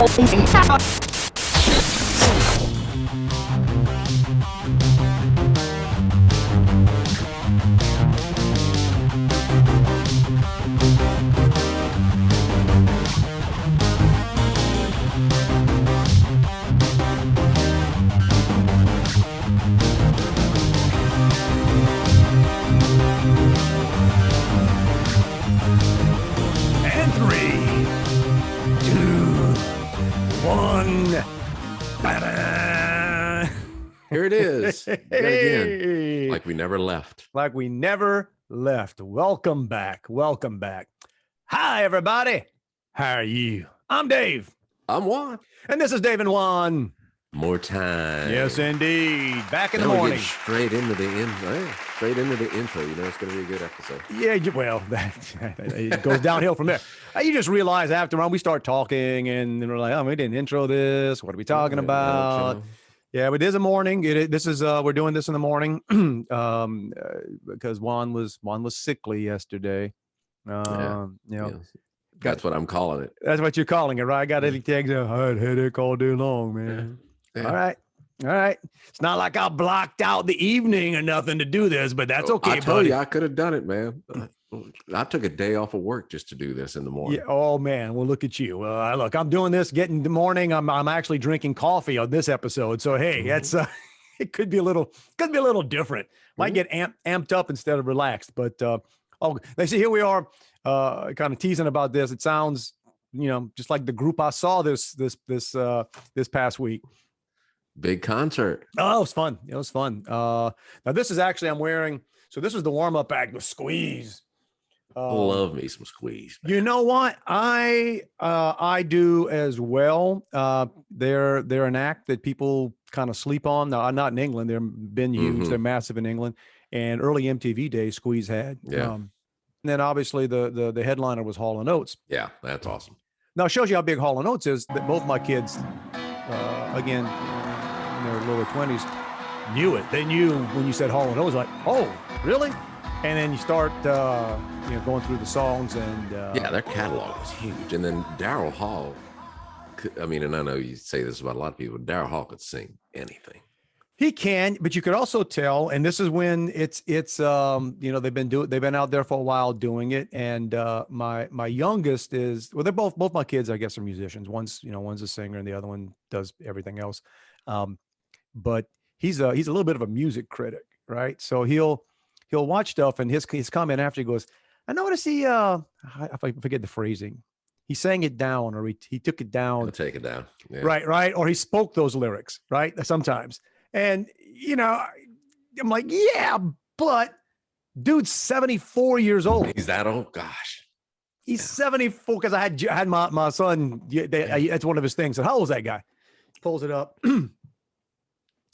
And 3, 2, 1. Ta-da! Here it is. Again, like we never left. Like we never left. Welcome back. Welcome back. Hi, everybody. How are you? I'm Dave. I'm Juan. And this is Dave and Juan. More time. Yes, indeed. Back in the Now we're morning. getting straight into the straight into the intro. You know, it's going to be a good episode. Yeah, well, it goes downhill from there. You just realize after on we start talking and we're like, oh, we didn't intro this. What are we talking about? Yeah, but it is a morning. This is we're doing this in the morning because Juan was sickly yesterday. That's what I'm calling it. That's what you're calling it, right? I got any tags. I had a headache all day long, man. Yeah. All right. It's not like I blocked out the evening or nothing to do this, but that's okay. I told you I could have done it, man. I took a day off of work just to do this in the morning. Yeah. Oh man. Well, look at you. Look, I'm doing this. Getting the morning. I'm actually drinking coffee on this episode. So hey, that's it could be a little different. Might get amped up instead of relaxed. But they see here we are, kind of teasing about this. It sounds, just like the group I saw this past week. Big concert. Oh, it was fun. It was fun. Now this is actually I'm wearing. So this was the warm up act with Squeeze. Love me some Squeeze. Man. You know what? I do as well. They're an act that people kind of sleep on. Now, not in England. They've been huge. Mm-hmm. They're massive in England. And early MTV days, Squeeze had. Yeah. And then obviously the headliner was Hall & Oates. Yeah, that's awesome. Now it shows you how big Hall & Oates is. That both my kids, again, in their lower 20s, knew it. They knew when you said Hall & Oates, like, oh, really? And then you start, going through the songs and their catalog was huge. And then Daryl Hall, and I know you say this about a lot of people, Daryl Hall could sing anything. He can, but you could also tell, and this is when it's they've been out there for a while doing it. And my youngest is, well, they're both my kids, I guess, are musicians. One's a singer and the other one does everything else. But he's a little bit of a music critic, right? So he'll watch stuff, and his comment after, he goes, I noticed I forget the phrasing. He sang it down, or he took it down. He'll take it down. Yeah. Right. Or he spoke those lyrics, right? Sometimes. And, I'm like, yeah, but dude's 74 years old. He's that old? Gosh. He's 74, because I had my son, that's one of his things. So how old is that guy? Pulls it up. And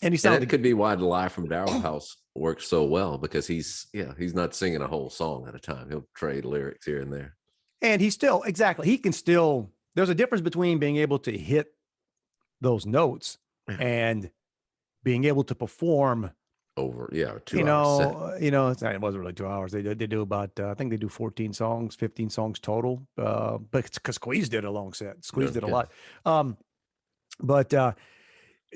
he sounded. And it could be why the Live from Daryl's House works so well, because he's not singing a whole song at a time. He'll trade lyrics here and there. And he can still, there's a difference between being able to hit those notes and being able to perform over 2 hours. It wasn't really 2 hours. They do about I think they do 14 songs, 15 songs total. But it's because Squeeze did a long set. Squeeze did a lot. But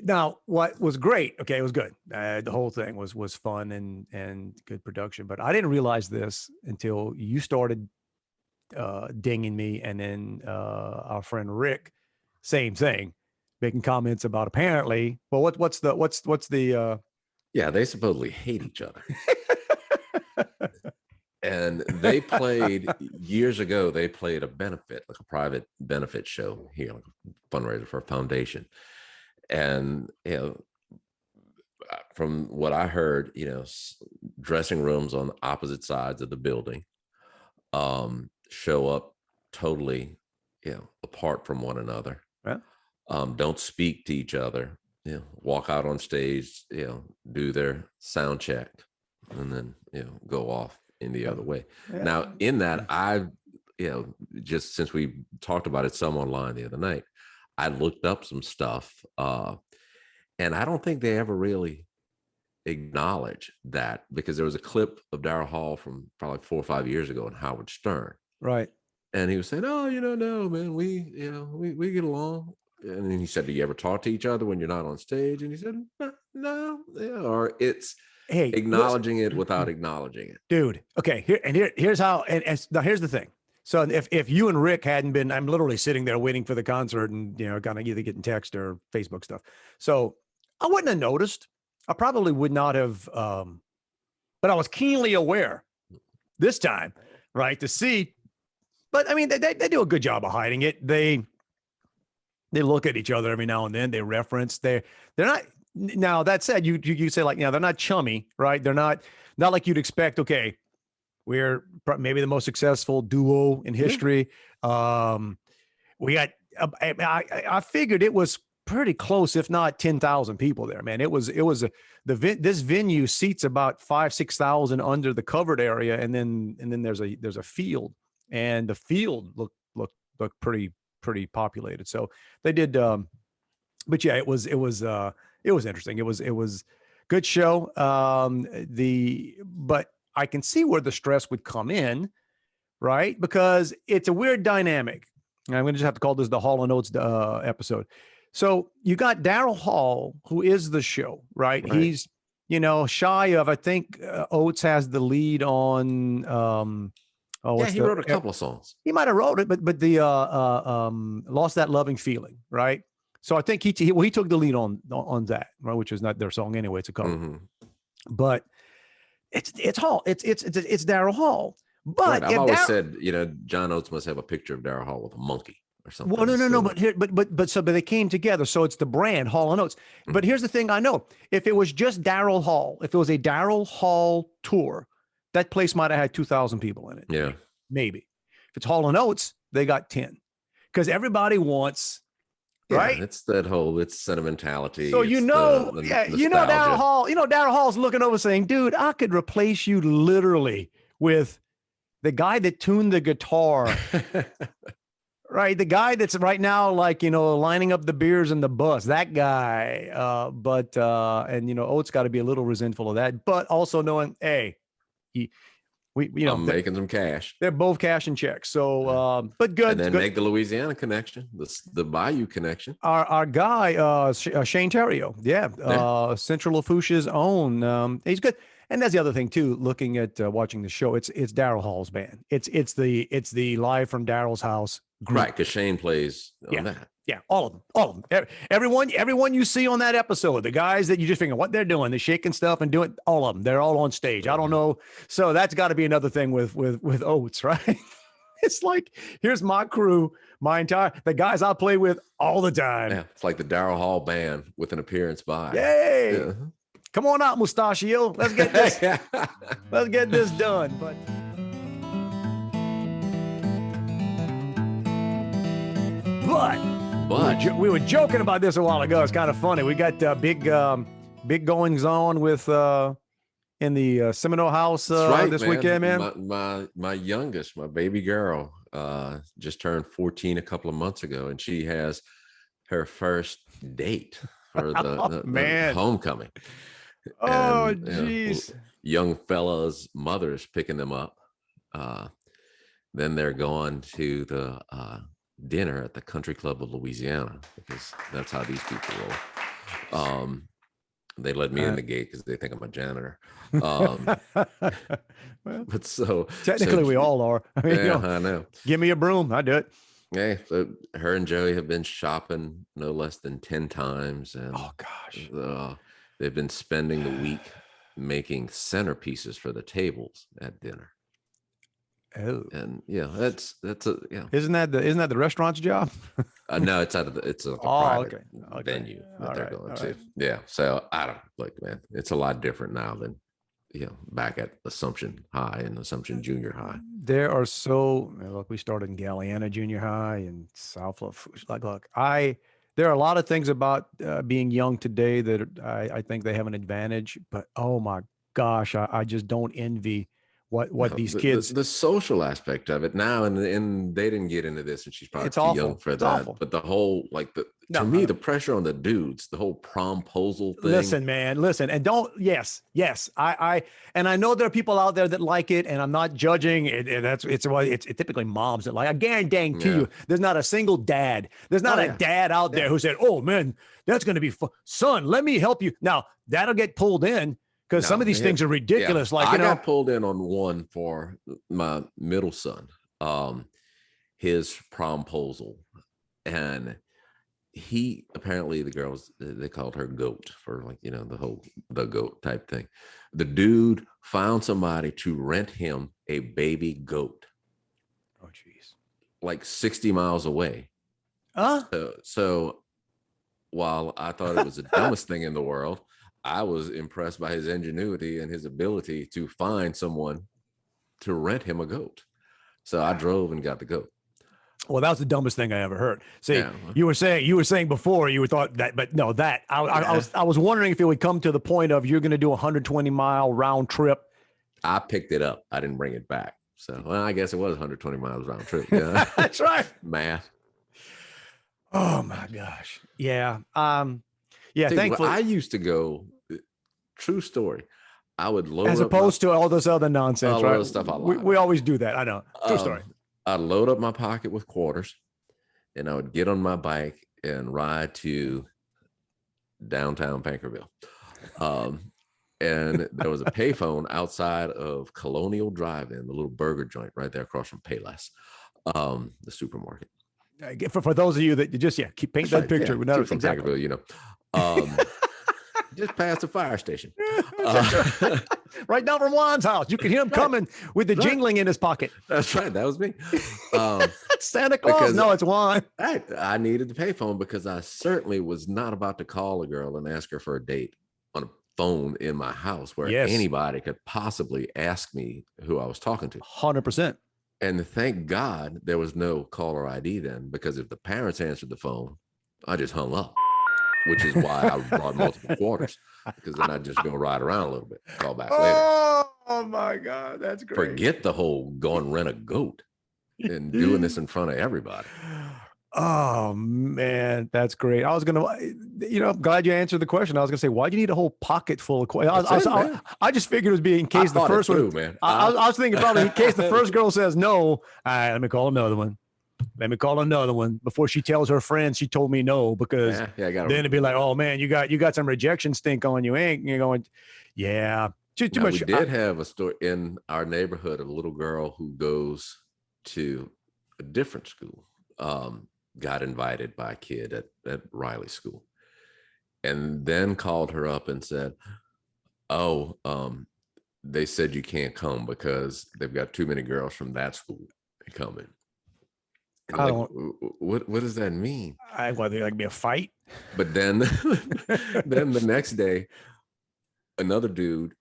now what was great? Okay, it was good. The whole thing was fun and good production. But I didn't realize this until you started dinging me, and then our friend Rick, same thing. Making comments about apparently, well, what's the they supposedly hate each other. And they played years ago, they played a benefit, like a private benefit show here, like a fundraiser for a foundation. And from what I heard, dressing rooms on opposite sides of the building show up totally apart from one another. Yeah. Don't speak to each other, walk out on stage, do their sound check, and then, go off in the other way. Yeah. Now, in that, I've, just since we talked about it some online the other night, I looked up some stuff, and I don't think they ever really acknowledge that, because there was a clip of Daryl Hall from probably 4 or 5 years ago on Howard Stern. Right. And he was saying, oh, no, man, we get along. And then he said, do you ever talk to each other when you're not on stage? And he said, no. Yeah, or it's Hey, acknowledging it without acknowledging it. dude. Okay, here's how. And now here's the thing. So if you and Rick hadn't been, I'm literally sitting there waiting for the concert and kind of either getting text or Facebook stuff. So I wouldn't have noticed. I probably would not have. But I was keenly aware this time, right, to see. But I mean, they do a good job of hiding it. They look at each other every now and then. They reference. They're not. Now that said, you say like, they're not chummy, right? They're not like you'd expect. Okay, we're maybe the most successful duo in history. We got. I figured it was pretty close, if not 10,000 people there, man. This venue seats about 5,000-6,000 under the covered area, and then there's a field, and the field looked pretty populated. So they did. But yeah, it was interesting. It was good show. But I can see where the stress would come in, right? Because it's a weird dynamic. And I'm going to just have to call this the Hall and Oates episode. So you got Daryl Hall, who is the show, right? He's, shy of, I think Oates has the lead on, he wrote a couple of songs. He might've wrote it, but the, Lost That Loving Feeling. Right. So I think he took the lead on that, right? Which is not their song anyway. It's a cover, but it's Hall. It's Daryl Hall. But I've always said, John Oates must have a picture of Daryl Hall with a monkey or something. Well, no. But they came together. So it's the brand Hall and Oates. But here's the thing I know. If it was just Daryl Hall, if it was a Daryl Hall tour, that place might have had 2,000 people in it. Yeah. Maybe. If it's Hall and Oates, they got 10. Because everybody wants, right? It's that whole, it's sentimentality. So nostalgia. Daryl Hall, Daryl Hall's looking over saying, dude, I could replace you literally with the guy that tuned the guitar, right? The guy that's right now, like, lining up the beers in the bus, that guy. Oates got to be a little resentful of that, but also knowing, hey, I'm making some cash. They're both cashing checks. So, but good. And then make the Louisiana connection, the Bayou connection. Our guy, Shane Terrio. Yeah. Central Lafourche's own. He's good. And that's the other thing too, looking at watching the show, it's Daryl Hall's band. It's the live from Daryl's house group. Right, because Shane plays on that. Yeah, all of them. Everyone you see on that episode, the guys that you just figure what they're doing, they're shaking stuff and doing, all of them, they're all on stage. I don't know. So that's got to be another thing with Oates, right? It's like, here's my crew, the guys I play with all the time. Yeah, it's like the Daryl Hall band with an appearance by. Yay! Yeah. Come on out, Mustachio. Let's get this. Let's get this done. But we were joking about this a while ago. It's kind of funny. We got big goings on with in the Seminole House this weekend, man. My youngest, my baby girl, just turned 14 a couple of months ago, and she has her first date for the homecoming. Oh, geez. Young fella's mother's picking them up. Then they're going to the dinner at the Country Club of Louisiana, because that's how these people roll. They let me in the gate because they think I'm a janitor. But so technically we all are. I mean, I know. Give me a broom, I do it. Yeah, so her and Joey have been shopping no less than 10 times, and oh gosh, they've been spending the week making centerpieces for the tables at dinner. Oh, and Isn't that the restaurant's job? No, it's a private venue that they're going to. Right. Yeah, so I don't man. It's a lot different now than back at Assumption High and Assumption Junior High. There are we started in Galliana Junior High and South Lafourche. There are a lot of things about being young today that I think they have an advantage, but oh my gosh, I just don't envy what these kids, the social aspect of it now, and they didn't get into this, and she's probably it's too awful. young for It's that. awful. But the whole to me, the pressure on the dudes, the whole promposal thing. Listen, man, listen, and don't. Yes, I know there are people out there that like it, and I'm not judging. It's typically moms that like. I guarantee you, there's not a single dad. There's not a dad out there who said, "Oh man, that's going to be fun. Son, let me help you." Now that'll get pulled in because some of these things are ridiculous. Like I got pulled in on one for my middle son, his promposal, and he apparently, the girls, they called her goat for like, the goat type thing. The dude found somebody to rent him a baby goat. Oh geez. Like 60 miles away. So while I thought it was the dumbest thing in the world, I was impressed by his ingenuity and his ability to find someone to rent him a goat. So I drove and got the goat. Well, that was the dumbest thing I ever heard. See, you were saying before you thought that, but no, I was wondering if it would come to the point of you're going to do a 120-mile round trip. I picked it up. I didn't bring it back. So, well, I guess it was 120 miles round trip. Yeah. That's right. Math. Oh my gosh. Yeah. Yeah. See, thankfully, I used to go. True story. I would load as opposed to all this other nonsense, all right? the stuff we always do that. I know. True story. I'd load up my pocket with quarters, and I would get on my bike and ride to downtown Pankerville. And there was a payphone outside of Colonial Drive-In, the little burger joint right there across from Payless, the supermarket. For those of you that just keep paint that picture. We're not from exactly. Pankerville, just past the fire station. Right down from Juan's house. You can hear him coming with the jingling in his pocket. That's right. That was me. That's Santa Claus. No, it's Juan. I needed the payphone because I certainly was not about to call a girl and ask her for a date on a phone in my house where anybody could possibly ask me who I was talking to. 100%. And thank God there was no caller ID then, because if the parents answered the phone, I just hung up. Which is why I brought multiple quarters, because then I'd just go ride around a little bit, call back later. Oh my God, that's great. Forget the whole go and rent a goat and doing this in front of everybody. Oh man, that's great. I was gonna, I'm glad you answered the question. I was gonna say, why do you need a whole pocket full of questions? I just figured it was be in case the first one. Man. I was thinking probably in case the first girl says no. All right, let me call another one. Let me call another one before she tells her friends she told me no, because then it'd be like, oh man, you got some rejection stink on you. You're going, too much. We did have a story in our neighborhood of a little girl who goes to a different school, got invited by a kid at Riley School, and then called her up and said, oh, they said you can't come because they've got too many girls from that school coming. What does that mean? Whether like be a fight. But then then the next day, another dude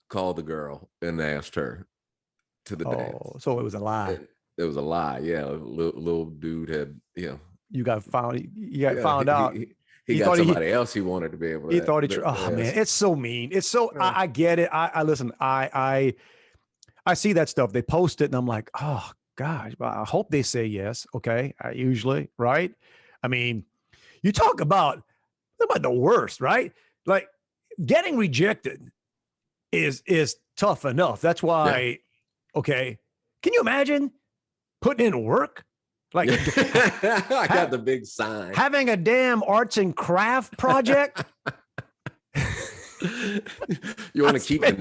called the girl and asked her to the dance. So it was a lie. It was a lie. Yeah, little dude had you got found out. He got somebody else he wanted to be able to. He thought man, it's so mean. It's so I get it. I listen. I see that stuff. They post it, and I'm like, oh gosh, I hope they say yes. Okay. Usually, right? I mean, you talk about the worst, right? Like getting rejected is tough enough. That's why, okay. Can you imagine putting in work? Like I got the big sign. Having a damn arts and craft project. You want to keep the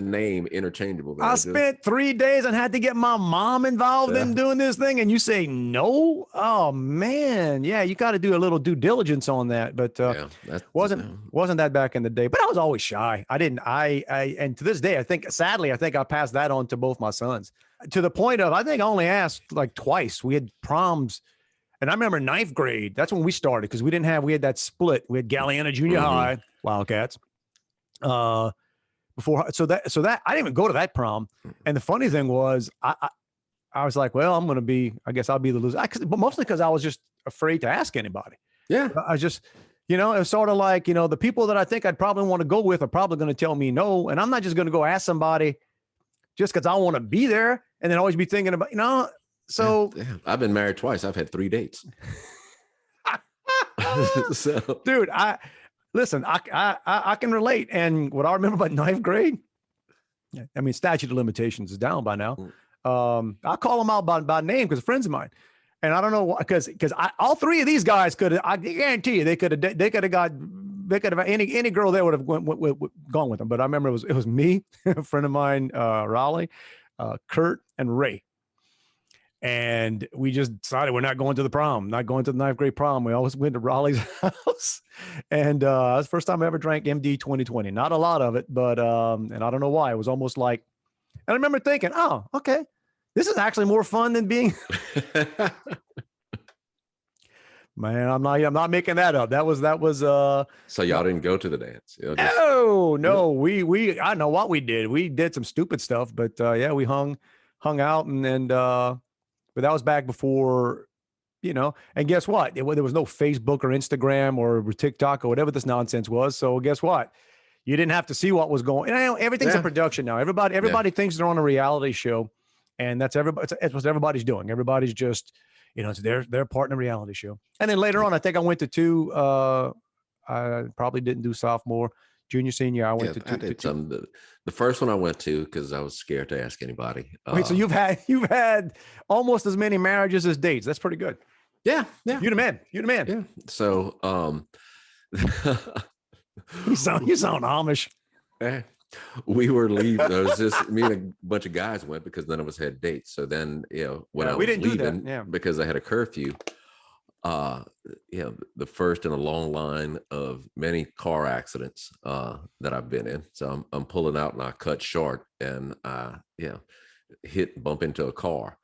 name interchangeable. Man. I spent 3 days and had to get my mom involved in doing this thing, and you say no? Oh man, you got to do a little due diligence on that. But wasn't that back in the day? But I was always shy. And to this day, sadly, I think I passed that on to both my sons, to the point of I think I only asked like twice. We had proms. And I remember ninth grade, that's when we started, because we had that split. We had Galliana Junior High, Wildcats. So that I didn't even go to that prom. And the funny thing was, I was like, well, I guess I'll be the loser. But mostly because I was just afraid to ask anybody. Yeah. I just, You know, it's sort of like, you know, the people that I think I'd probably want to go with are probably going to tell me no. And I'm not just going to go ask somebody just because I want to be there and then always be thinking about, you know, so. Yeah. I've been married twice. I've had 3 dates. So. Dude, listen, I can relate. And what I remember about ninth grade, I mean, statute of limitations is down by now. I call them out by name because friends of mine. And I don't know why, because all three of these guys I guarantee you, they could have any girl there would have gone with them. But I remember it was me, a friend of mine, Raleigh, Kurt, and Ray. And we just decided we're not going to the prom, not going to the ninth grade prom. We always went to Raleigh's house. And that was the first time I ever drank MD 2020. Not a lot of it, but and I don't know why. It was almost like, and I remember thinking, oh, okay, this is actually more fun than being. Man, I'm not making that up. That was So y'all didn't go to the dance? No. We I know what we did. We did some stupid stuff, but yeah, we hung out and but that was back before, you know, and guess what? There was no Facebook or Instagram or TikTok or whatever this nonsense was. So guess what? You didn't have to see what was going. And I know everything's a production now. Everybody thinks they're on a reality show, and that's everybody. It's what everybody's doing. Everybody's just, you know, it's their part in a reality show. And then later on, I think I went to 2. I probably didn't do sophomore, junior, senior. I went to 2. I did some. The first one I went to because I was scared to ask anybody. Wait, so you've had almost as many marriages as dates. That's pretty good. Yeah. You're the man. Yeah. So you sound Amish. We were leaving. It was just me and a bunch of guys went because none of us had dates. So then, you know, when I was leaving, because I had a curfew, the first in a long line of many car accidents that I've been in. So I'm pulling out and I cut short and bump into a car.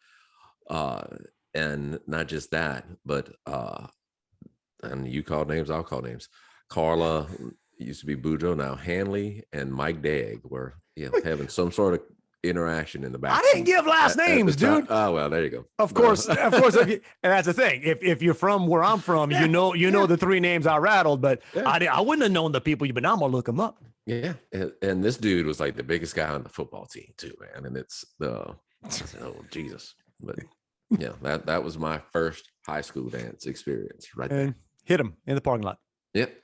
And not just that, but and you call names, I'll call names. Carla used to be Bujo, now Hanley and Mike Dagg were having some sort of interaction in the back. I didn't give last names, dude. Oh well, there you go. Of course. And that's the thing. If you're from where I'm from, you know the 3 names I rattled, but I wouldn't have known the people. But now I'm gonna look them up. Yeah, and this dude was like the biggest guy on the football team too, man. And it's Jesus, but yeah, that was my first high school dance experience, right there. And hit him in the parking lot. Yep.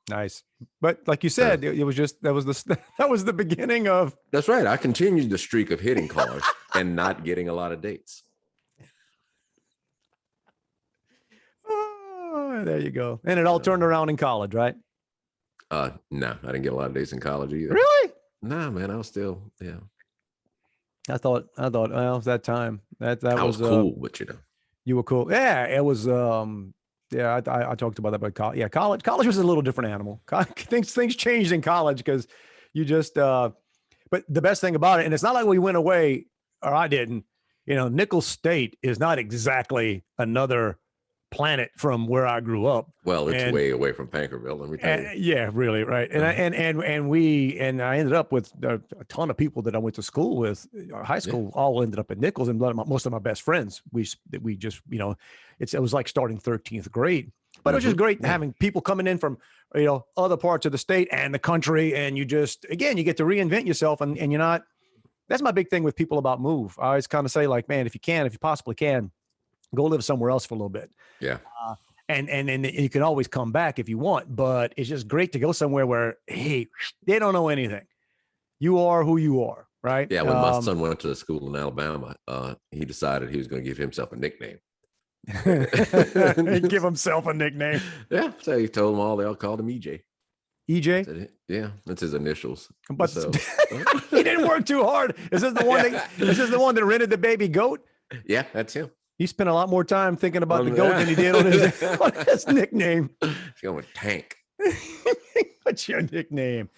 Nice. But like you said, it was just that was the beginning of. That's right. I continued the streak of hitting cars and not getting a lot of dates. Oh, there you go. And it all turned around in college, right? No, I didn't get a lot of dates in college either. Really? No, man. I was still, I thought, well, it was that time. That I was cool, but you were cool. Yeah, it was. Yeah, I talked about that. But college was a little different animal. Things changed in college because you just. But the best thing about it, and it's not like we went away, or I didn't. You know, Nicholls State is not exactly another planet from where I grew up. Well, it's way away from Pankerville, let me tell you. Yeah, really, right. And I ended up with a ton of people that I went to school with. High school all ended up at Nicholls, and most of my best friends. We just, you know, it was like starting 13th grade. But it was just great having people coming in from, you know, other parts of the state and the country, and you just, again, you get to reinvent yourself, and you're not. That's my big thing with people about move. I always kind of say, like, man, if you possibly can, go live somewhere else for a little bit. Yeah. And you can always come back if you want, but it's just great to go somewhere where, hey, they don't know anything. You are who you are, right? Yeah. When my son went to the school in Alabama, he decided he was going to give himself a nickname. He'd give himself a nickname. Yeah. So he told them all, they all called him EJ. EJ? Yeah, that's his initials. But he didn't work too hard. Is this the one that rented the baby goat? Yeah, that's him. He spent a lot more time thinking about the goat than he did on his nickname. He's going with Tank. What's your nickname?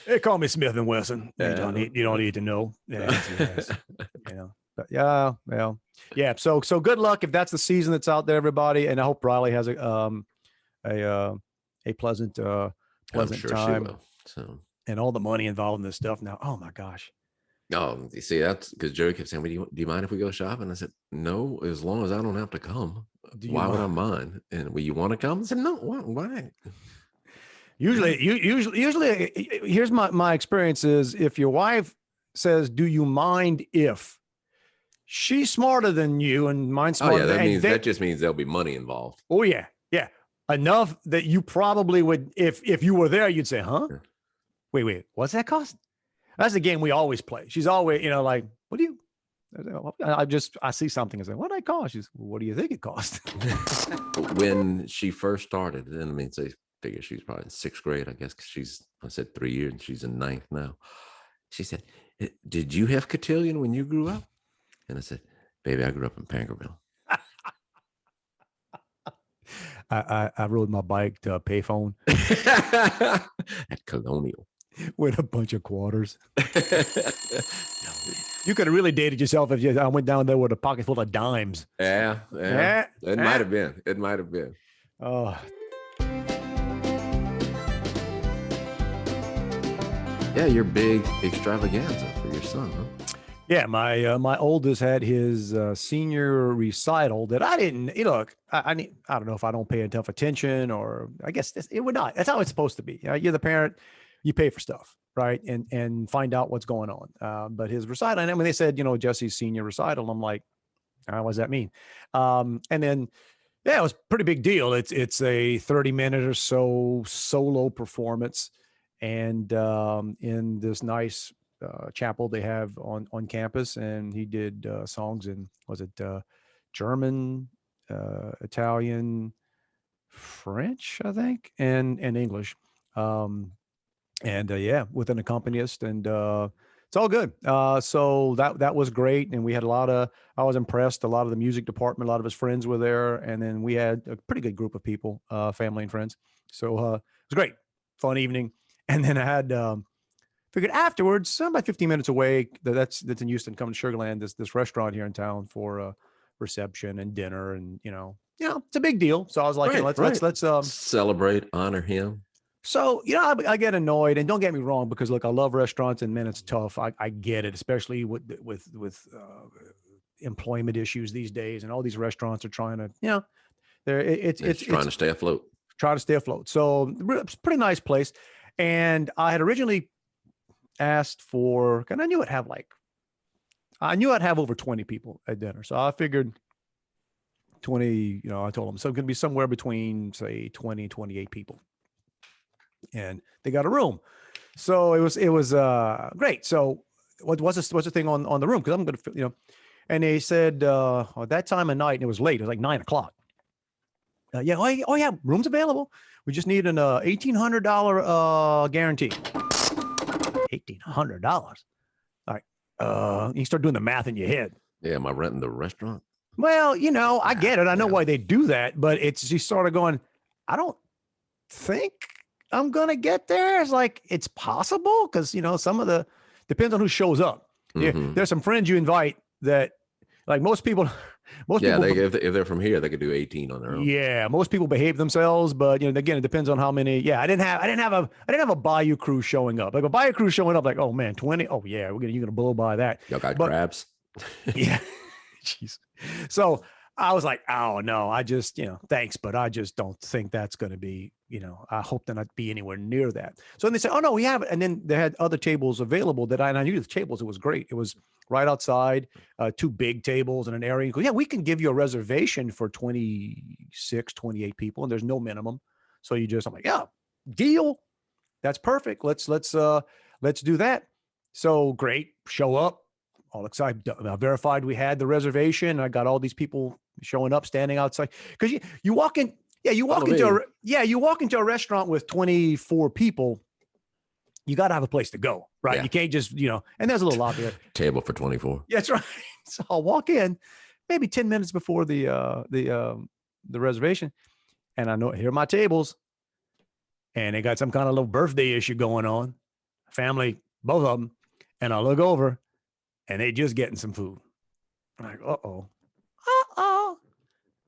They call me Smith and Wesson. You don't need to know. Yeah, you know. But yeah, well, yeah. So good luck if that's the season that's out there, everybody. And I hope Riley has a pleasant I'm sure time. she will. So, and all the money involved in this stuff now. Oh my gosh. Oh, you see, that's because Joey kept saying, do you mind if we go shopping? I said, no, as long as I don't have to come. Do you Why would I mind? mind? And you want to come? I said, no, why? Usually, here's my experience is if your wife says, "Do you mind if?" She's smarter than you, and mine's Oh yeah, smarter than. that just means there'll be money involved. Oh yeah, yeah, enough that you probably would, if you were there, you'd say, "Huh? Yeah. Wait, what's that cost?" That's the game we always play. She's always, like, "What do you?" I see something and say, "What did I cost?" She's, "What do you think it cost?" When she first started, and I mean, say, figure she's probably in 6th grade, I guess, because I said 3 years, and she's in 9th now. She said, "Did you have cotillion when you grew up?" And I said, "Baby, I grew up in Pankerville." I rode my bike to a payphone At Colonial. with a bunch of quarters. You could have really dated yourself if I went down there with a pocket full of dimes. Yeah. It might have been. It might have been. Oh, Yeah, your big extravaganza for your son, huh? yeah. My oldest had his senior recital that I didn't. Look, I don't know if I don't pay enough attention, or I guess it would not. That's how it's supposed to be. You're the parent, you pay for stuff, right? And find out what's going on. But his recital, and when they said, Jesse's senior recital, I'm like, what does that mean? And then, yeah, it was a pretty big deal. It's a 30-minute or so solo performance, and in this nice chapel they have on campus, and he did songs in, was it German, Italian, French, I think, and English. And yeah, with an accompanist, and it's all good. So that was great, and we had I was impressed. A lot of the music department, a lot of his friends were there, and then we had a pretty good group of people, family and friends. So it was great, fun evening. And then I had figured afterwards, I'm about 15 minutes away. That's in Houston. Coming to Sugarland, this restaurant here in town for reception and dinner, and it's a big deal. So I was like, let's celebrate, honor him. So, I get annoyed, and don't get me wrong, because look, I love restaurants, and man, it's tough. I get it, especially with employment issues these days, and all these restaurants are trying to, it's trying to stay afloat. Trying to stay afloat. So it's a pretty nice place. And I had originally asked for, and I knew I'd have over 20 people at dinner. So I figured 20, I told them, so it's going to be somewhere between, say, 20 and 28 people. And they got a room. So it was great. So what's the thing on the room? Because I'm going to, and they said, at that time of night, and it was late, it was like 9:00. Yeah, rooms available. We just need an $1,800 guarantee. $1,800. All right. You start doing the math in your head. Yeah, am I renting the restaurant? Well, I get it. I know why they do that, but it's just sort of going, I don't think I'm going to get there. It's like, it's possible, because, some of depends on who shows up. Mm-hmm. There's some friends you invite that, like, most people, if they're from here, they could do 18 on their own. Yeah, most people behave themselves, but again, it depends on how many. Yeah, I didn't have a Bayou crew showing up. Like a Bayou crew showing up, like, oh man, 20. Oh yeah, you're gonna blow by that. Y'all got crabs. Yeah, jeez. So I was like, oh no, I just thanks, but I just don't think that's gonna be. I hope to not be anywhere near that. So then they said, oh no, we have it, and then they had other tables available that I knew the tables. It was great. It was right outside, 2 big tables and an area. Yeah, we can give you a reservation for 26, 28 people, and there's no minimum. So I'm like, yeah, deal. That's perfect. Let's do that. So great. Show up. All excited. Verified we had the reservation. I got all these people showing up, standing outside. Because you walk in. Yeah, you walk into a restaurant with 24 people. You got to have a place to go, right? Yeah. You can't just, and there's a little lobby there. Table for 24. Yeah, that's right. So I'll walk in maybe 10 minutes before the reservation, and I know, here are my tables, and they got some kind of little birthday issue going on, family, both of them, and I look over, and they just getting some food. I'm like,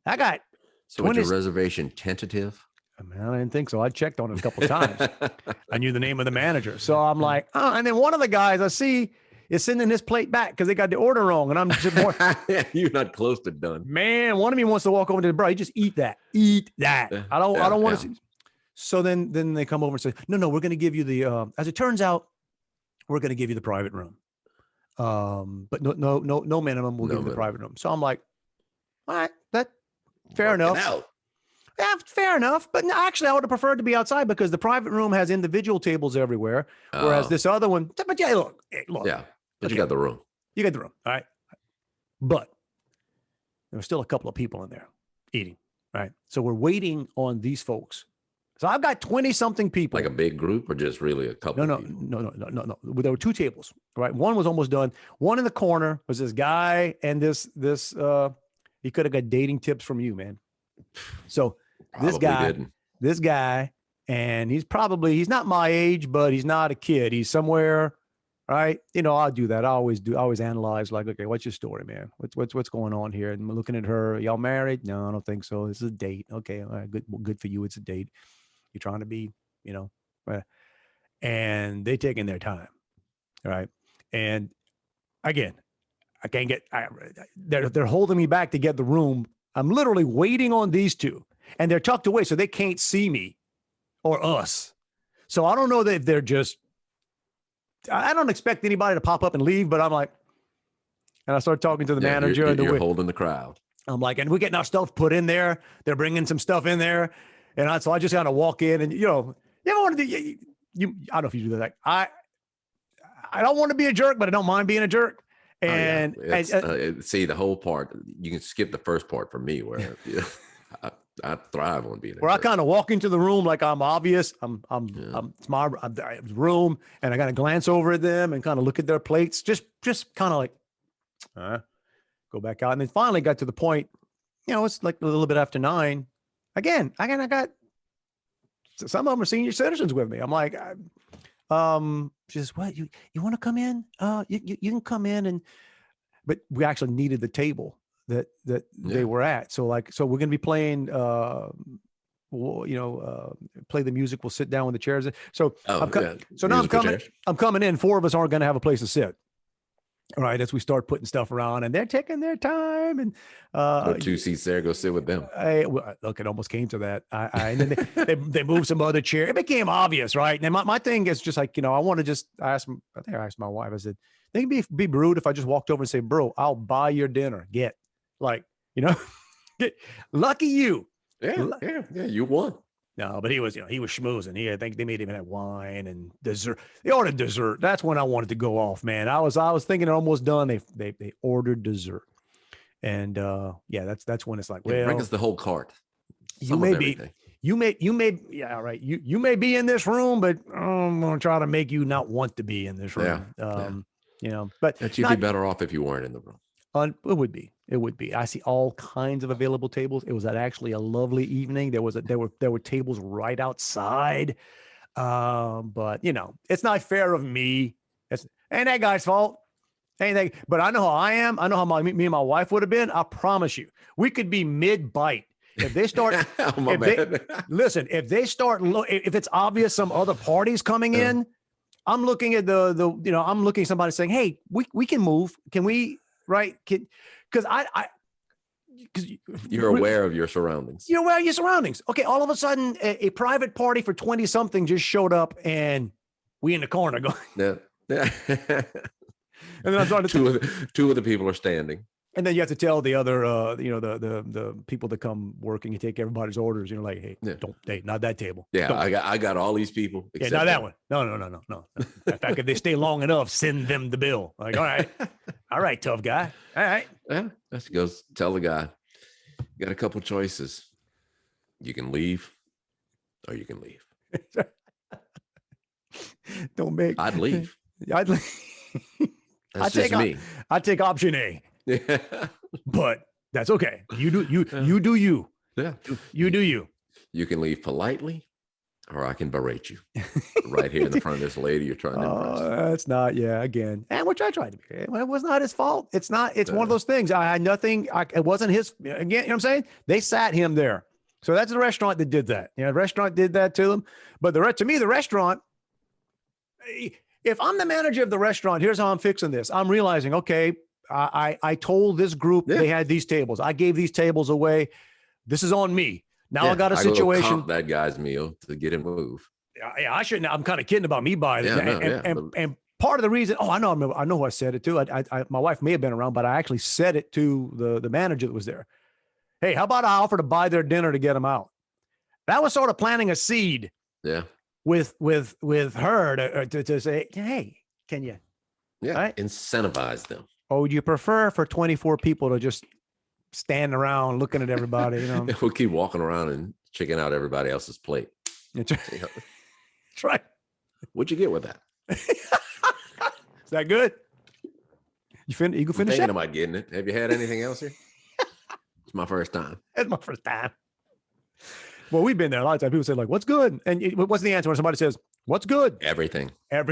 I got. So was your reservation tentative? I didn't think so. I checked on it a couple of times. I knew the name of the manager. So I'm like, and then one of the guys I see, is sending this plate back because they got the order wrong. And I'm just more, you're not close to done. Man, one of me wants to walk over to the bro. You just eat that. I don't want to see. So then they come over and say, no, we're going to give you the, as it turns out, we're going to give you the private room. But no minimum. We'll give you the private room. So I'm like, all right, that fair enough. Yeah, fair enough. But actually, I would have preferred to be outside because the private room has individual tables everywhere, whereas this other one. But yeah, look. Yeah, but you got the room. You got the room, all right. But there were still a couple of people in there eating, right? So we're waiting on these folks. So I've got 20-something people. Like a big group, or just really a couple? No. There were 2 tables, right? One was almost done. One in the corner was this guy, and this. He could have got dating tips from you, man. So this guy, and he's not my age, but he's not a kid. He's somewhere, right? I'll do that. I always analyze, like, okay, what's your story, man? What's going on here? And I'm looking at her. Y'all married? No, I don't think so. This is a date. Okay, all right, good for you. It's a date. You're trying to be, right? And they taking their time, right? And again, I can't get. They're holding me back to get the room. I'm literally waiting on these two, and they're tucked away so they can't see me or us. So I don't know that if they're just. I don't expect anybody to pop up and leave, but I'm like, and I start talking to the manager. You're holding the crowd. I'm like, and we're getting our stuff put in there. They're bringing some stuff in there, and so I just kind of walk in, and you ever want to do you? I don't know if you do that. I don't want to be a jerk, but I don't mind being a jerk. And, see the whole part. You can skip the first part for me, where I thrive on being. I kind of walk into the room like I'm obvious. It's my room, and I got to glance over at them and kind of look at their plates, just kind of like, go back out, and then finally got to the point. It's like a little bit after 9. Again, I got some of them are senior citizens with me. I'm like, she says, what, you want to come in? You can come in, but we actually needed the table that they were at. So we're going to be playing, play the music. We'll sit down with the chairs. So now I'm coming in. 4 of us aren't going to have a place to sit. All right, as we start putting stuff around, and they're taking their time, and 2 seats there, go sit with them. Look, it almost came to that. And then they moved some other chair. It became obvious, right? And my thing is just like, I want to just ask. I think I asked my wife. I said, "I think it'd be rude if I just walked over and say, bro, I'll buy your dinner. Get lucky you. Yeah, you won." No, but he was schmoozing. I think they made him have wine and dessert. They ordered dessert. That's when I wanted to go off, man. I was thinking they're almost done. They ordered dessert, and that's when it's like, well, bring us the whole cart. You may be in this room, but I'm gonna try to make you not want to be in this room. But you'd be better off if you weren't in the room. It would be. I see all kinds of available tables. It was actually a lovely evening. There were tables right outside. But it's not fair of me. Ain't that guy's fault. But I know how I am. I know how me and my wife would have been. I promise you, we could be mid-bite. If they start, if it's obvious some other party's coming in, I'm looking at I'm looking at somebody saying, hey, we can move. Can we? Right. Because you're aware of your surroundings. You're aware of your surroundings. Okay. All of a sudden a private party for 20 something just showed up, and we in the corner going, yeah. And then I'm starting to two of the people are standing. And then you have to tell the other, the people that come work, and you take everybody's orders. You're like, hey, not that table. Yeah, I got all these people. Yeah, not that one. No. In fact, if they stay long enough, send them the bill. Like, all right, tough guy. All right. Yeah, let's go tell the guy. You got a couple choices. You can leave, or you can leave. I'd leave. I'd leave. That's just me. I'd take option A. Yeah. But that's okay. You do you. Yeah. You do you. You can leave politely, or I can berate you right here in the front of this lady you're trying to impress. That's not, again. And which I tried to be. It was not his fault. It's not, it's one of those things. I had nothing. It wasn't his, again, you know what I'm saying? They sat him there. So that's the restaurant that did that. The restaurant did that to them. But to me, the restaurant, if I'm the manager of the restaurant, here's how I'm fixing this. I'm realizing, okay, I told this group they had these tables. I gave these tables away. This is on me. Now I got a situation. Go comp that guy's meal to get him moved. Yeah, I shouldn't. I'm kind of kidding about me buying it. And part of the reason, I know who I said it to. My wife may have been around, but I actually said it to the manager that was there. Hey, how about I offer to buy their dinner to get them out? That was sort of planting a seed. Yeah. With her to say, hey, can you? Yeah. Right? Incentivize them. Or would you prefer for 24 people to just stand around looking at everybody? You know, we'll keep walking around and checking out everybody else's plate. That's right. That's right. What'd you get with that? Is that good? You can finish thinking about getting it. Have you had anything else here? It's my first time. It's my first time. Well, we've been there a lot of times. People say, like, what's good? And what's the answer when somebody says, what's good? Everything. Yeah.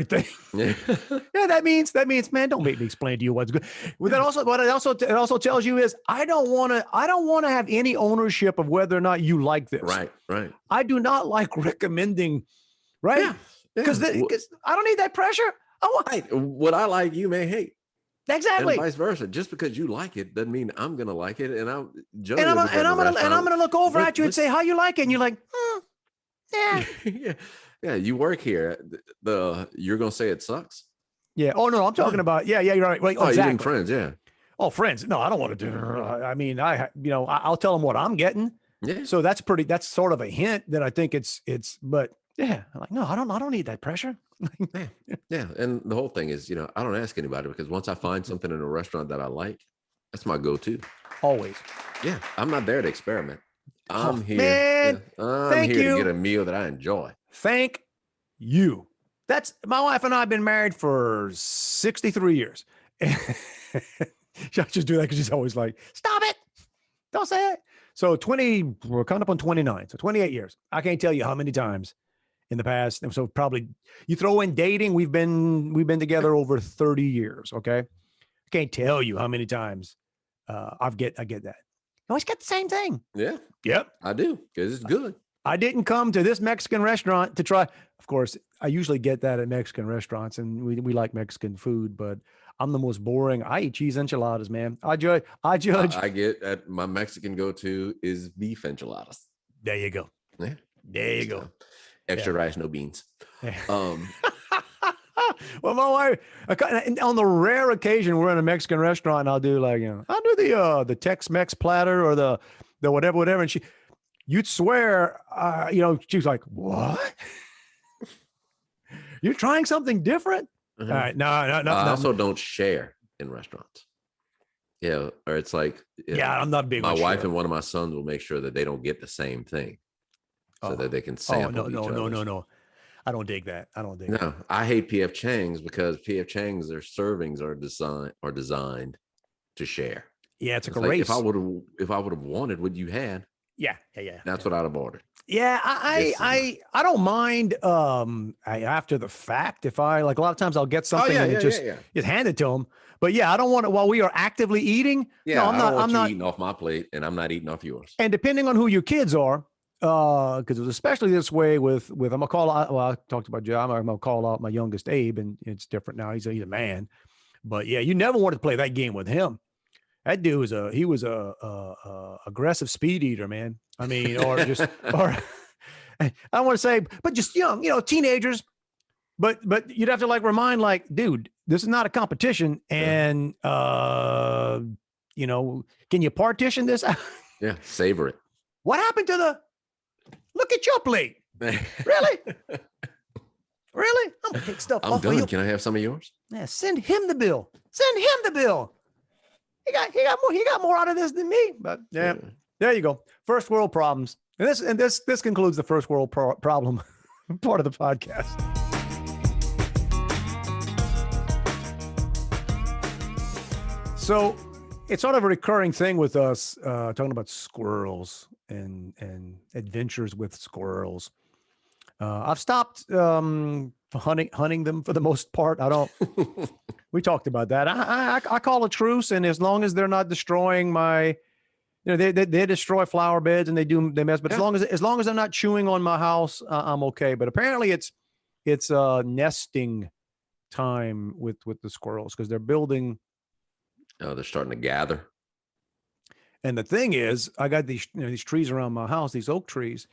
Yeah, that means, man, don't make me explain to you what's good. Well, what it also tells you is I don't want to have any ownership of whether or not you like this. Right. I do not like recommending, right? Because I don't need that pressure. What I like, you may hate. Exactly. And vice versa. Just because you like it doesn't mean I'm going to like it. And I'm going to look over at you and say, how you like it? And you're like, yeah. Yeah. You work here. You're going to say it sucks. Yeah. Oh no, I'm talking about, you're right. Well, exactly. Even friends. Yeah. Oh, friends. No, I don't want to do. I mean, I'll tell them what I'm getting. Yeah. So that's sort of a hint that I think but yeah, I'm like, no, I don't need that pressure. Yeah. And the whole thing is, I don't ask anybody because once I find something in a restaurant that I like, that's my go-to. Always. Yeah. I'm not there to experiment. I'm here. Man, I'm here to get a meal that I enjoy. Thank you. That's my wife and I have been married for 63 years. She'll just do that because she's always like, stop it. Don't say it. So we're coming up on 29. So 28 years. I can't tell you how many times in the past. And so probably you throw in dating, we've been together over 30 years. Okay. I can't tell you how many times I get that. You always get the same thing. Yeah. Yep. I do. Because it's good. I didn't come to this Mexican restaurant to try. Of course, I usually get that at Mexican restaurants and we like Mexican food, but I'm the most boring. I eat cheese enchiladas, man. I judge. I get at my Mexican go-to is beef enchiladas. There you go. Yeah. There you go. Extra rice, no beans. Yeah. Well, my wife, on the rare occasion we're in a Mexican restaurant, and I'll do I'll do the Tex-Mex platter or the whatever, and you'd swear, she was like, "What? You're trying something different?" Mm-hmm. All right, no. I also don't share in restaurants. Yeah, or it's like, I'm not big. My wife and one of my sons will make sure that they don't get the same thing. So that they can sample each other. No. I don't dig that. No, I hate P.F. Chang's because P.F. Chang's, their servings are designed to share. Yeah, it's like a race. If I would have wanted what you had. Yeah. That's what I'd have ordered. Yeah, I don't mind after the fact. If I like a lot of times I'll get something and just hand it to them. But yeah, I don't want it while we are actively eating. Yeah, no, I'm not eating off my plate and I'm not eating off yours. And depending on who your kids are, because it was especially this way with I'm gonna call out. Well, I talked about Joe. I'm gonna call out my youngest Abe, and it's different now. He's a man, but yeah, you never wanted to play that game with him. That dude was a aggressive speed eater, man. I mean, or I don't want to say, but just teenagers. But you'd have to remind dude, this is not a competition, and can you partition this out? Yeah, savor it. What happened to look at your plate? Really? Really? I'm gonna take stuff I'm off done. of you. Can I have some of yours? Yeah, send him the bill. He got more out of this than me. But yeah, there you go. First world problems. And this concludes the first world problem part of the podcast. So it's sort of a recurring thing with us talking about squirrels and adventures with squirrels. I've stopped hunting them for the most part. We talked about that. I call a truce, and as long as they're not destroying my, they destroy flower beds and they mess. But as long as they're not chewing on my house, I'm okay. But apparently it's nesting time with the squirrels because they're building. Oh, they're starting to gather. And the thing is, I got these these trees around my house, these oak trees,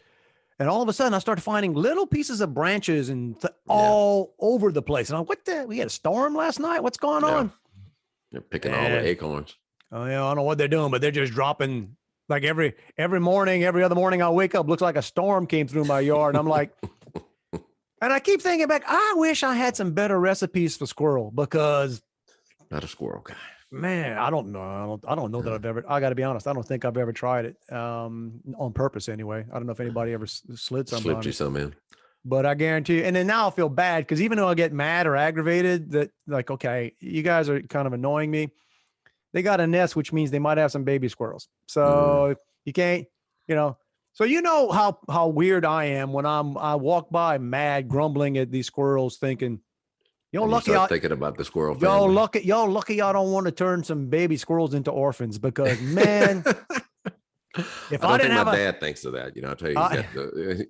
and all of a sudden I started finding little pieces of branches and all over the place. And I'm what the? We had a storm last night. What's going on? They're picking all the acorns. Oh yeah, I don't know what they're doing, but they're just dropping like every morning, every other morning I wake up, looks like a storm came through my yard. And I'm like, and I keep thinking back, I wish I had some better recipes for squirrel because not a squirrel guy. Man, I don't know. I don't know that I've ever, I got to be honest. I don't think I've ever tried it on purpose anyway. I don't know if anybody ever slid something. Slipped you some in. But I guarantee you, and then now I feel bad because even though I get mad or aggravated that like, okay, you guys are kind of annoying me. They got a nest, which means they might have some baby squirrels. So you can't, so you know how weird I am when I walk by mad, grumbling at these squirrels thinking, lucky y'all thinking about the squirrel family. Lucky y'all don't want to turn some baby squirrels into orphans because man, if I didn't think have my dad thinks of that, I'll tell you,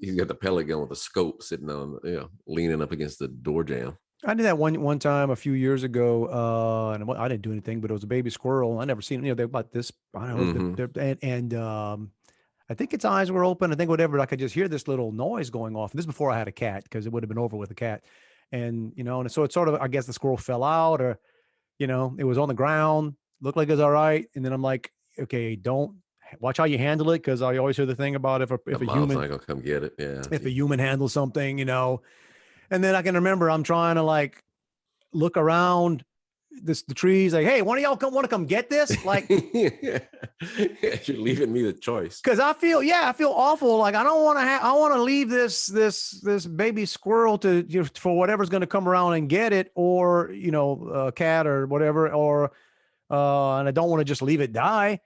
he's got the pellet gun with the scope sitting on, leaning up against the door jamb. I did that one time a few years ago, and I didn't do anything, but it was a baby squirrel. I never seen they're about this. I don't know, and I think its eyes were open. I think whatever. I could just hear this little noise going off. And this is before I had a cat because it would have been over with a cat. And and so it's sort of, I guess the squirrel fell out, or it was on the ground, looked like it was all right. And then I'm like, okay, don't watch how you handle it, because I always hear the thing about if a human not gonna come get it, if a human handles something, And then I can remember I'm trying to like look around the trees, like, hey, one of y'all want to come get this? Like, you're leaving me the choice. Because I feel awful. Like I don't want to I want to leave this baby squirrel to for whatever's going to come around and get it, or a cat or whatever, or and I don't want to just leave it die.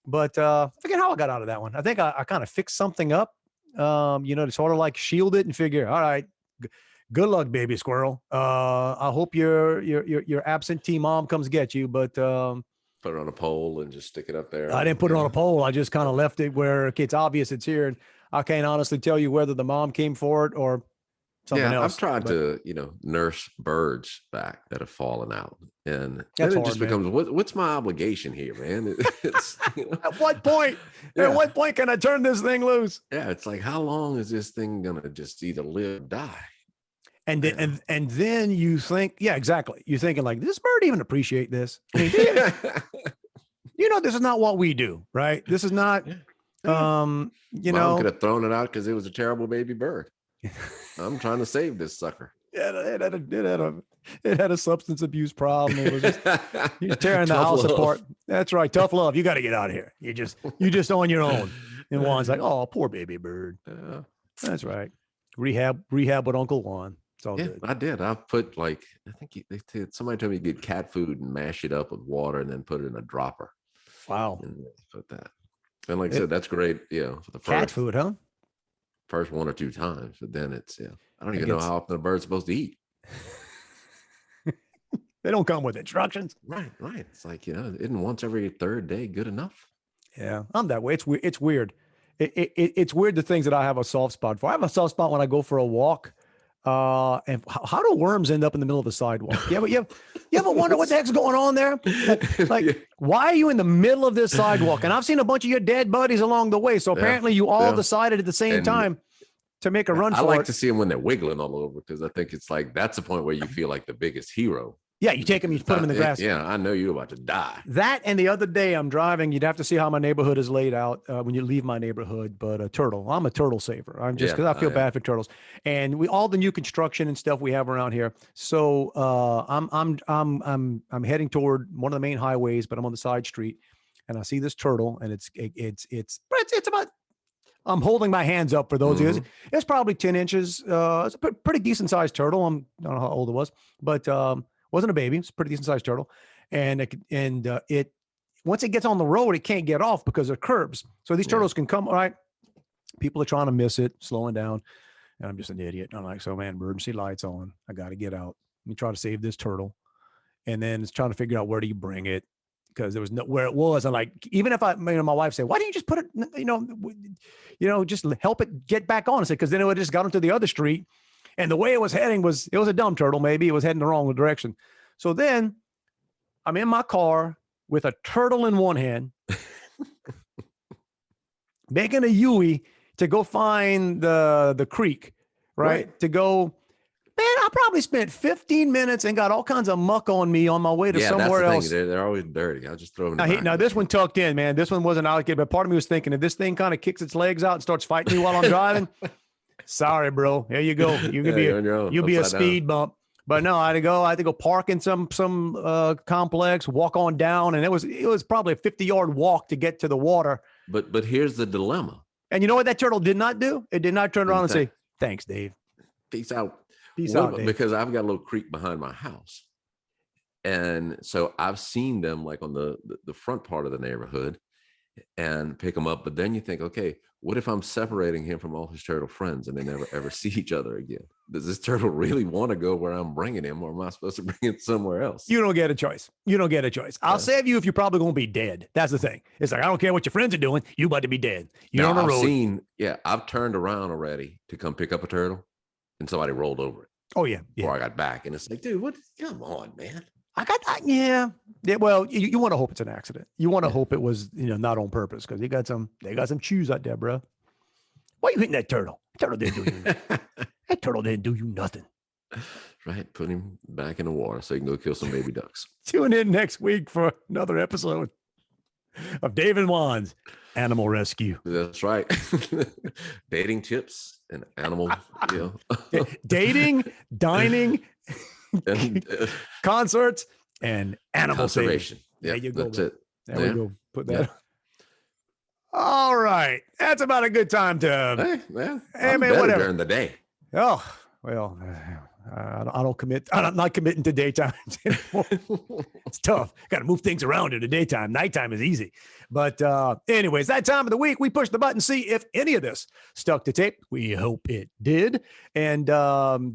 But I forget how I got out of that one. I think I kind of fixed something up, to sort of like shield it and figure, all right, good luck, baby squirrel. I hope your absentee mom comes get you, but put it on a pole and just stick it up there. I didn't put it on a pole. I just kind of left it where it's obvious it's here. And I can't honestly tell you whether the mom came for it or something else. I've tried to, nurse birds back that have fallen out. And then it just becomes, what's my obligation here, man? It's, At what point? Yeah. At what point can I turn this thing loose? Yeah, it's like, how long is this thing gonna just either live or die? And then you think, yeah, exactly. You're thinking like, does this bird even appreciate this? I mean, this is not what we do, right? This is not, Mom could have thrown it out because it was a terrible baby bird. I'm trying to save this sucker. Yeah, it had a substance abuse problem. It was just you're tearing the house apart. That's right. Tough love. You got to get out of here. You just on your own. And Juan's like, oh, poor baby bird. That's right. Rehab with Uncle Juan. It's all good. I did. I put I think somebody told me to get cat food and mash it up with water and then put it in a dropper. Wow. And put that. And like I said, that's great. For the first cat food, huh? First 1 or 2 times, but then it's I don't even know how often a bird's supposed to eat. They don't come with instructions. Right. It's like, isn't once every 3rd day good enough? Yeah, I'm that way. It's weird. It's weird the things that I have a soft spot for. I have a soft spot when I go for a walk. And how do worms end up in the middle of the sidewalk? You ever wonder what the heck's going on there? Like why are you in the middle of this sidewalk? And I've seen a bunch of your dead buddies along the way. So apparently you all decided at the same time to make a run for it. I like to see them when they're wiggling all over, because I think it's like, that's the point where you feel like the biggest hero. Yeah, you take them, you put them in the grass. Yeah, I know you're about to die. That, and the other day I'm driving. You'd have to see how my neighborhood is laid out when you leave my neighborhood. But a turtle, I'm a turtle saver. I'm just because I feel bad for turtles, and all the new construction and stuff we have around here. So I'm heading toward one of the main highways, but I'm on the side street, and I see this turtle, and it's about. I'm holding my hands up for those of you. It's probably 10 inches. It's a pretty decent sized turtle. I don't know how old it was, but wasn't a baby. It's a pretty decent sized turtle. And it once it gets on the road, it can't get off because of curbs. So these turtles can come, all right. People are trying to miss it, slowing down. And I'm just an idiot. I'm like, so man, emergency lights on. I got to get out. Let me try to save this turtle. And then it's trying to figure out where do you bring it? Because there was no where it was. And like, even if my wife said, why don't you just put it, just help it get back on? I said, because then it would just got onto the other street And the way it was heading it was a dumb turtle. Maybe it was heading the wrong direction. So then I'm in my car with a turtle in one hand, making a Yui to go find the creek, right? To go, man, I probably spent 15 minutes and got all kinds of muck on me on my way to somewhere else. They're always dirty. I'll just throw them in the back. Now this one tucked in, man. This one wasn't allocated, but part of me was thinking, if this thing kind of kicks its legs out and starts fighting me while I'm driving, sorry, bro. Here you go. You could you'll be a speed bump. But no, I had to go park in some complex, walk on down, and it was probably a 50-yard walk to get to the water. But here's the dilemma. And you know what that turtle did not do? It did not turn around and say, "Thanks, Dave. Peace out." Peace out, Dave. Because I've got a little creek behind my house, and so I've seen them like on the front part of the neighborhood, and pick them up. But then you think, okay, what if I'm separating him from all his turtle friends and they never ever see each other again? Does this turtle really want to go where I'm bringing him, or am I supposed to bring him somewhere else? You don't get a choice. You don't get a choice. I'll save you if you're probably going to be dead. That's the thing. It's like, I don't care what your friends are doing. You about to be dead. You're on the road. I've turned around already to come pick up a turtle, and somebody rolled over it. Oh, yeah. Before I got back. And it's like, dude, what? Come on, man. Yeah. Well, you want to hope it's an accident. You want to hope it was, not on purpose, because they got some chews out there, bro. Why are you hitting that turtle? That turtle didn't do you nothing. That turtle didn't do you nothing. Right. Put him back in the water so he can go kill some baby ducks. Tune in next week for another episode of Dave and Juan's Animal Rescue. That's right. Dating tips and animal, Dating, dining, and, concerts, and animal conservation. There you go. That's it. There we go. Put that. All right. That's about a good time to. Hey, man, whatever. During the day. Oh, well, I don't commit. I'm not committing to daytime anymore. It's tough. Got to move things around in the daytime. Nighttime is easy. But anyways, that time of the week, we push the button, see if any of this stuck to tape. We hope it did. And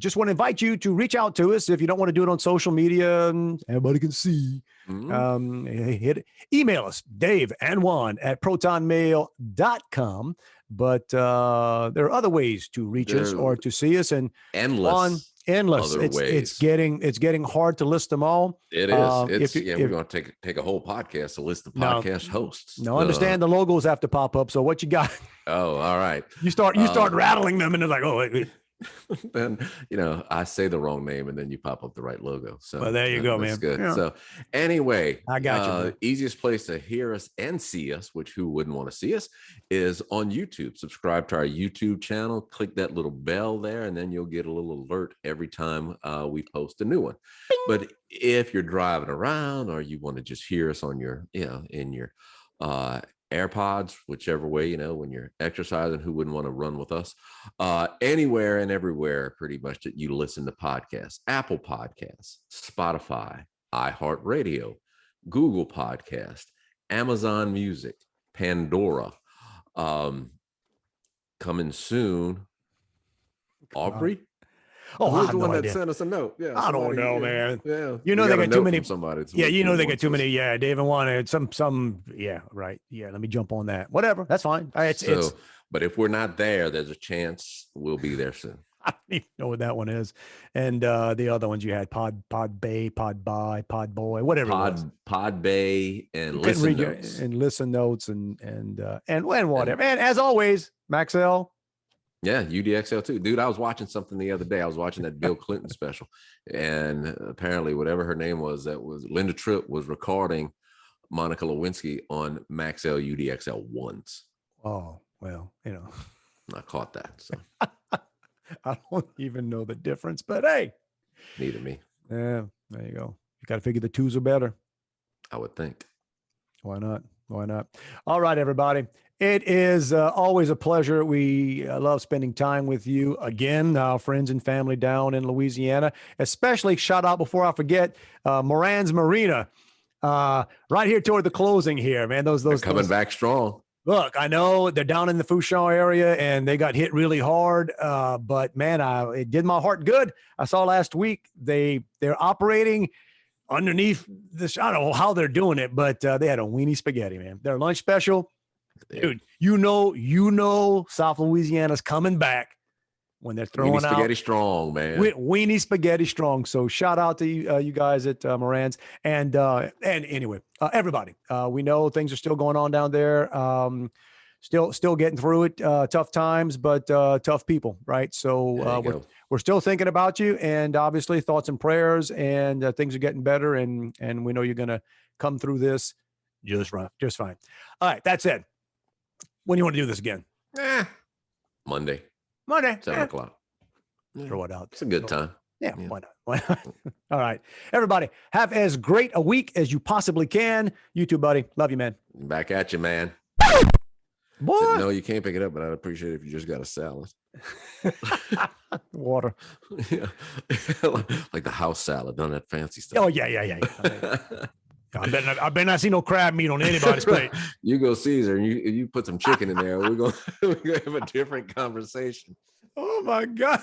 just want to invite you to reach out to us if you don't want to do it on social media and everybody can see. Email us, Dave and Juan at protonmail.com. But there are other ways to reach us or to see us, and endless. It's getting hard to list them all. It is. We're going to take a whole podcast to list the podcast hosts. No, understand the logos have to pop up. So what you got? Oh, all right. You start rattling them, and they're like, oh, wait. Then I say the wrong name, and then you pop up the right logo. So well, there you go, man. Good. Yeah. So anyway, I got you. Easiest place to hear us and see us, which who wouldn't want to see us, is on YouTube. Subscribe to our YouTube channel. Click that little bell there, and then you'll get a little alert every time we post a new one. Bing. But if you're driving around, or you want to just hear us on your, in your AirPods, whichever way, when you're exercising, who wouldn't want to run with us? Anywhere and everywhere, pretty much, that you listen to podcasts: Apple Podcasts, Spotify, iHeartRadio, Google Podcast, Amazon Music, Pandora. Coming soon, Aubrey. Oh, who's the one that sent us a note? Yeah, I don't know, man. Yeah, they got too many. Somebody. They got too many. Yeah, Dave and Juan. Some. Yeah, right. Yeah, let me jump on that. Whatever. That's fine. But if we're not there, there's a chance we'll be there soon. I don't even know what that one is. And the other ones you had: Pod Bay, Pod Buy, Pod Boy, whatever. Pod Bay, and Listen Notes, and Listen Notes, and whatever. And as always, Maxell. Yeah, UDXL too. Dude, I was watching something the other day. I was watching that Bill Clinton special, and apparently whatever her name was, that was Linda Tripp, was recording Monica Lewinsky on Maxell UDXL ones. Oh, well, I caught that. So I don't even know the difference, but hey. Neither me. Yeah, there you go. You got to figure the twos are better. I would think. Why not? Why not? All right, everybody. It is always a pleasure. We love spending time with you again, our friends and family down in Louisiana. Especially shout out before I forget, Moran's Marina, right here toward the closing here, man. Those coming back strong. Look, I know they're down in the Fouchon area and they got hit really hard, but man, it did my heart good. I saw last week they're operating underneath this. I don't know how they're doing it, but they had a weenie spaghetti, man. Their lunch special. Dude, South Louisiana's coming back. when they're throwing Weenie out spaghetti strong, man. weenie spaghetti strong. So shout out to you guys at Moran's, and anyway, everybody. We know things are still going on down there. Still getting through it. Tough times, but tough people, right? So we're still thinking about you, and obviously thoughts and prayers, and things are getting better, and we know you're gonna come through this just fine. All right, that's it. When do you want to do this again? Monday, 7 o'clock. Throw it out. It's a good time. Yeah, why not? Why not? All right, everybody, have as great a week as you possibly can. You too, buddy. Love you, man. Back at you, man. Boy. No, you can't pick it up, but I'd appreciate it if you just got a salad. Water. Yeah. Like the house salad, none of that fancy stuff. Oh, yeah. I better not see no crab meat on anybody's plate. You go Caesar and you put some chicken in there. We're gonna have a different conversation. Oh my God.